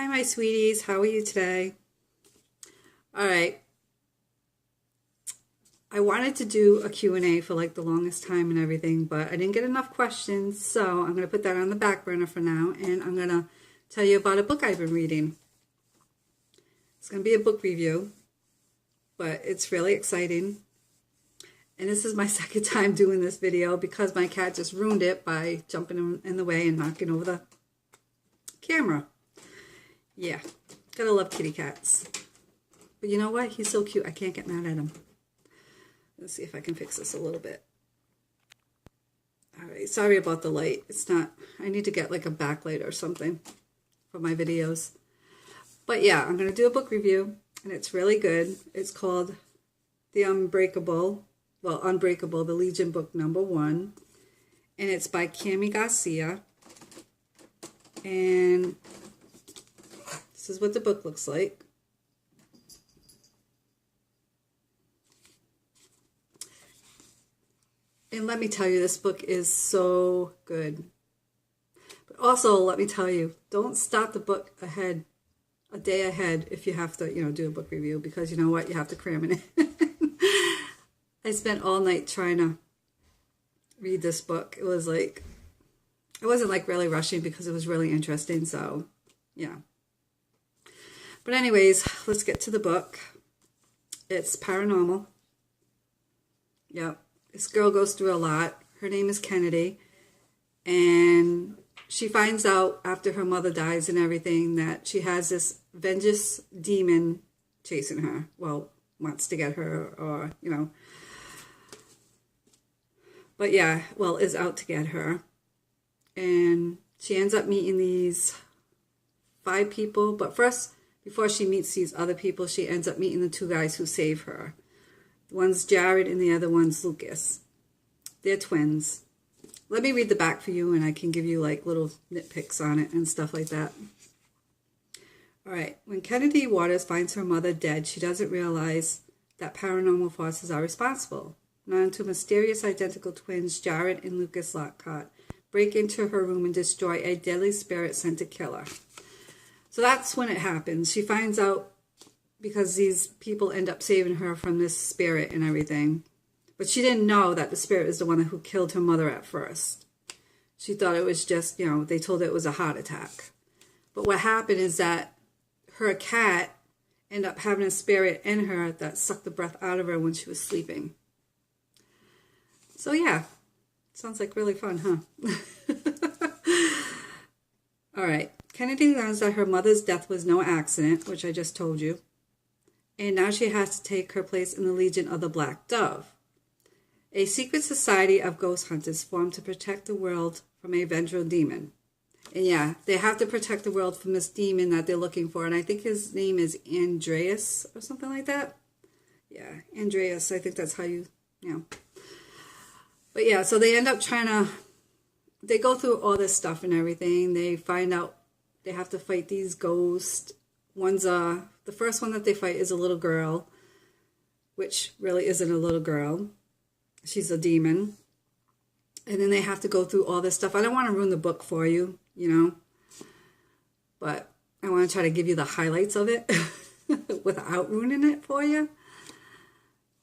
Hi, my sweeties. How are you today? All right. I wanted to do a Q&A for like the longest time and everything, but I didn't get enough questions, so I'm going to put that on the back burner for now, and I'm going to tell you about a book I've been reading. It's going to be a book review, but it's really exciting. And this is my second time doing this video because my cat just ruined it by jumping in the way and knocking over the camera. Yeah, gotta love kitty cats. But you know what? He's so cute. I can't get mad at him. Let's see if I can fix this a little bit. All right, sorry about the light. It's not, I need to get like a backlight or something for my videos. But yeah, I'm going to do a book review, and it's really good. It's called Unbreakable, the Legion book #1. And it's by Garcia. And this is what the book looks like. And let me tell you, this book is so good. But also, let me tell you, don't start the book a day ahead if you have to, do a book review, because you know what? You have to cram it in. I spent all night trying to read this book. It was like, I wasn't like really rushing because it was really interesting. So, yeah. But anyways, let's get to the book. It's paranormal. Yep. This girl goes through a lot. Her name is Kennedy. And she finds out after her mother dies and everything that she has this vengeance demon chasing her. Well, wants to get her, or, But yeah, well, is out to get her. And she ends up meeting these 5 people. But first, before she meets these other people, she ends up meeting the 2 guys who save her. One's Jared and the other one's Lucas. They're twins. Let me read the back for you, and I can give you like little nitpicks on it and stuff like that. All right. When Kennedy Waters finds her mother dead, she doesn't realize that paranormal forces are responsible. Not until mysterious identical twins, Jared and Lucas Lockhart, break into her room and destroy a deadly spirit sent to kill her. So that's when it happens. She finds out because these people end up saving her from this spirit and everything. But she didn't know that the spirit is the one who killed her mother at first. She thought it was just, they told her it was a heart attack. But what happened is that her cat ended up having a spirit in her that sucked the breath out of her when she was sleeping. So yeah, sounds like really fun, huh? All right. Kennedy learns that her mother's death was no accident, which I just told you. And now she has to take her place in the Legion of the Black Dove, a secret society of ghost hunters formed to protect the world from a vengeful demon. And yeah, they have to protect the world from this demon that they're looking for. And I think his name is Andreas or something like that. Yeah, Andreas. I think that's how you. But yeah, so they end up they go through all this stuff and everything. They find out they have to fight these ghosts. The first one that they fight is a little girl, which really isn't a little girl. She's a demon. And then they have to go through all this stuff. I don't want to ruin the book for you, but I want to try to give you the highlights of it without ruining it for you.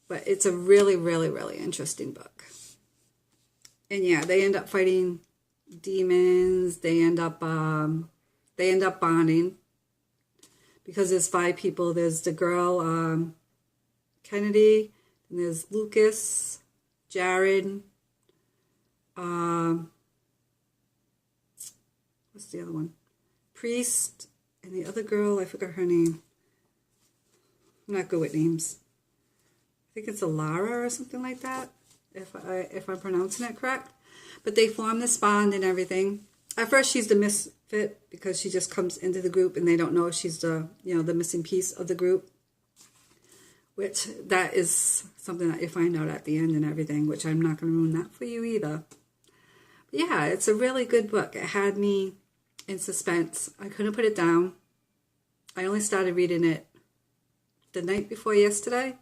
But it's a really, really, really interesting book. And yeah, they end up fighting demons. They end up bonding because there's 5 people. There's the girl, Kennedy, and there's Lucas, Jared, what's the other one? Priest, and the other girl, I forgot her name. I'm not good with names. I think it's Alara or something like that, if I'm pronouncing it correct. But they form this bond and everything. At first, she's the misfit because she just comes into the group and they don't know she's the missing piece of the group. Which that is something that you find out at the end and everything, which I'm not going to ruin that for you either. But yeah, it's a really good book. It had me in suspense. I couldn't put it down. I only started reading it the night before yesterday.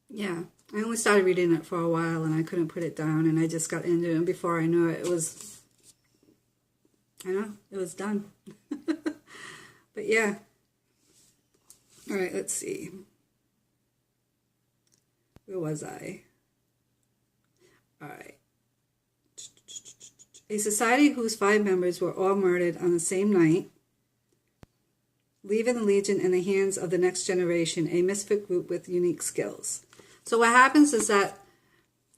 Yeah, I only started reading it for a while and I couldn't put it down, and I just got into it, and before I knew it, it was done. But yeah. All right, let's see. Where was I? All right. A society whose 5 members were all murdered on the same night, leaving the Legion in the hands of the next generation, a misfit group with unique skills. So what happens is that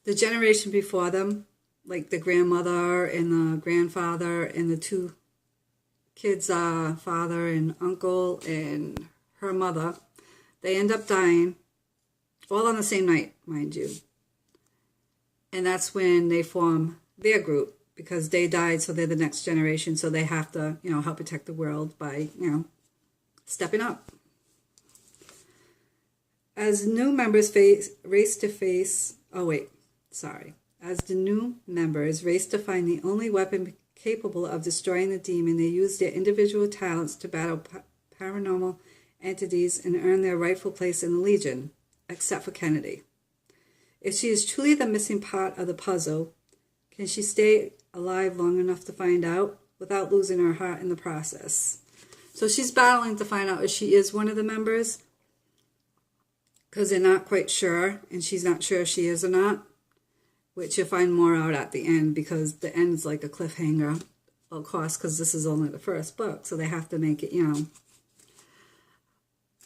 the generation before them, like the grandmother and the grandfather and the 2 kids' father and uncle and her mother, they end up dying all on the same night, mind you. And that's when they form their group, because they died, so they're the next generation, so they have to, help protect the world by, stepping up. As new members race to find the only weapon capable of destroying the demon, they use their individual talents to battle paranormal entities and earn their rightful place in the Legion, except for Kennedy. If she is truly the missing part of the puzzle, can she stay alive long enough to find out without losing her heart in the process? So she's battling to find out if she is one of the members, because they're not quite sure, and she's not sure if she is or not, which you'll find more out at the end, because the end is like a cliffhanger, of course, because this is only the first book, so they have to make it,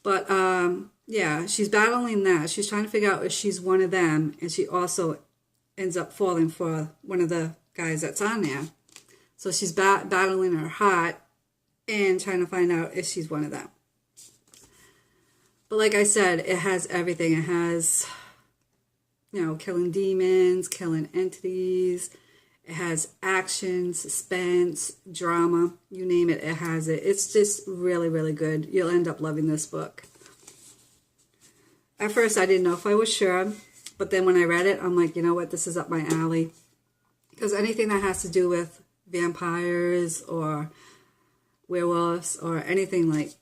But, yeah, she's battling that. She's trying to figure out if she's one of them, and she also ends up falling for one of the guys that's on there. So she's battling her heart and trying to find out if she's one of them. But like I said, it has everything. It has, killing demons, killing entities. It has action, suspense, drama, you name it, it has it. It's just really, really good. You'll end up loving this book. At first, I didn't know if I was sure, but then when I read it, I'm like, you know what, this is up my alley. Because anything that has to do with vampires or werewolves or anything like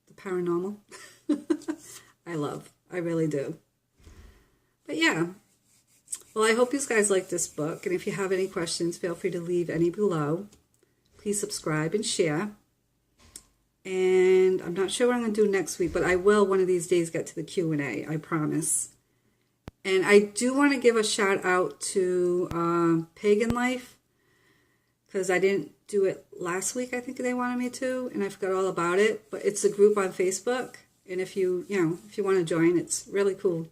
the paranormal, I love. I really do. But yeah. Well, I hope you guys like this book. And if you have any questions, feel free to leave any below. Please subscribe and share. And I'm not sure what I'm going to do next week, but I will one of these days get to the Q&A. I promise. And I do want to give a shout out to Pagan Life, because I didn't do it last week. I think they wanted me to, and I forgot all about it. But it's a group on Facebook, and if you want to join, it's really cool.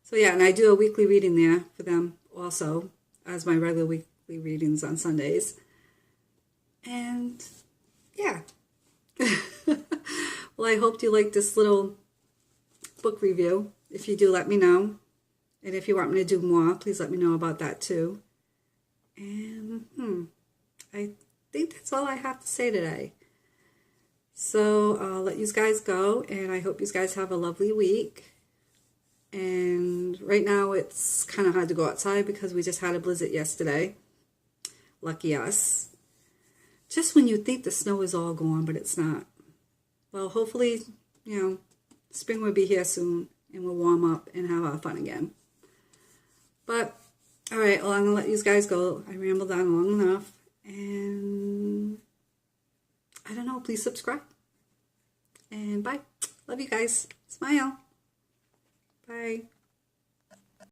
So yeah, and I do a weekly reading there for them also, as my regular weekly readings on Sundays. And yeah. Well, I hope you like this little book review. If you do, let me know. And if you want me to do more, please let me know about that too. And I think that's all I have to say today. So I'll let you guys go, and I hope you guys have a lovely week. And right now it's kind of hard to go outside because we just had a blizzard yesterday. Lucky us. Just when you think the snow is all gone, but it's not. Well, hopefully, spring will be here soon, and we'll warm up and have our fun again. But, all right, well, I'm going to let you guys go. I rambled on long enough. And, I don't know, please subscribe. And bye. Love you guys. Smile. Bye.